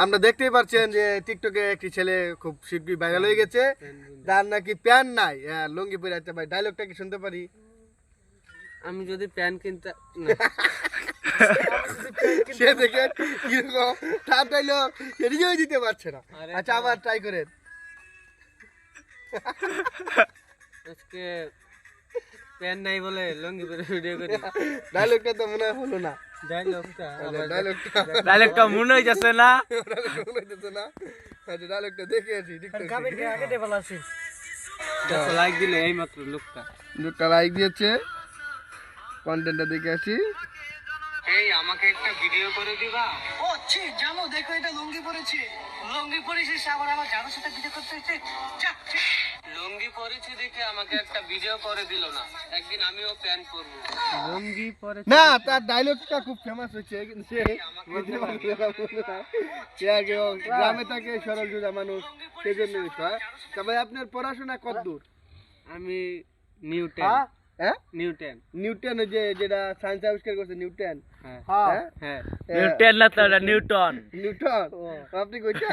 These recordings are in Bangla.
আমরা দেখতেই পাচ্ছেন যে টিকটকে একটি ছেলে খুব শীঘ্রই ভাইরাল হয়ে গেছে, তার নাকি প্যান্ট নাই, লুঙ্গি পরে আছে। ভাই ডায়লগটা কি শুনতে পারি? আমি যদি প্যান কিনতে সে দেখে কিরকম তার ডায়লগ এড়িয়েই দিতে পারছে না। আরে আচ্ছা আবার ট্রাই করেন। আজকে প্যান নাই বলে লুঙ্গি পরে ভিডিও করি। ডায়লগটা তো মনে হয় হলো না। ডায়লগটা ডায়লগটা মনে হইতেছে না। মনে হইতেছে না। আচ্ছা ডায়লগটা দেখে আসি দেখো লাইক দিলে এই মাত্র লোকটা লোকটা লাইক দিয়েছে, কন্টেন্টটা দেখে আসি। এই আমাকে একটা ভিডিও করে দিবা। ও ছি জানো দেখো এটা লুঙ্গি পরেছে। লুঙ্গি পরেছিস আবার আমার জানোর সাথে ভিডিও করতে হচ্ছে। যা যা। লুঙ্গি পরেছি দেখে আমাকে একটা ভিডিও করে দিল না, একদিন আমিও প্যান করব। লুঙ্গি পরে না, তার ডায়লগটা খুব ফেমাস হচ্ছে, কিন্তু সে বুঝতে পারছে না, বলে না। সে আগে গ্রামে থাকে, সরল সোজা মানুষ, সেজন্য তবে আপনার পড়াশোনা কত দূর? আমি নিউটন। হ্যাঁ নিউটন। নিউটন, ওই যে যেটা সায়েন্স আবিষ্কার করছে নিউটন। হ্যাঁ হ্যাঁ হ্যাঁ নিউটন না তো এটা নিউটন। নিউটন আপনি কইটা?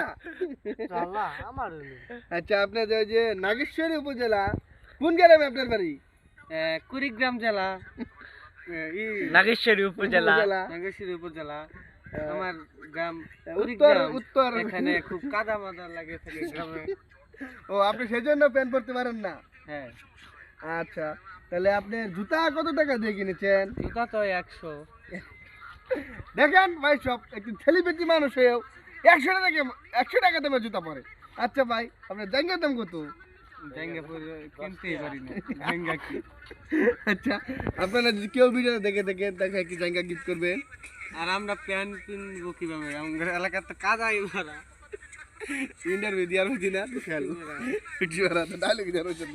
আচ্ছা আপনার ওই যে নাগেশ্বরী উপজেলা কোন গ্রামে আপনার বাড়ি? কুড়িগ্রাম জেলা। নাগেশ্বরী উপজেলা। নাগেশ্বরী উপজেলা আমার গ্রাম। উত্তর কুড়িগ্রাম। উত্তর এখানে খুব কাদা মাদা লাগে থাকে গ্রামে। ও আপনি সেজন্য প্যান্ট পরতে পারেন না? হ্যাঁ আচ্ছা তাহলে আপনি জুতা কত টাকা দিয়ে কিনেছেন? জুতা তো 100। দেখেন ভাই, সব একটু ছেলেবেটি মানুষ হয়েও 100 টাকা দামে জুতা পরে। আচ্ছা ভাই আপনার জাঙ্গা দাম কত? জাঙ্গা পরে কিনতেই পারি না। জাঙ্গা কি? আচ্ছা আপনারা যদি কেউ ভিডিও দেখে দেখে কি জাঙ্গা গিফট করবেন। আর আমরা প্যান কিনবো কিভাবে? আমাদের এলাকার তো কাদাই ভরা। ইন্টারভিউ দেওয়ার হয়েছি না, খেয়াল ভিডিও তো ডায়লগ দেওয়ার হয়েছে না।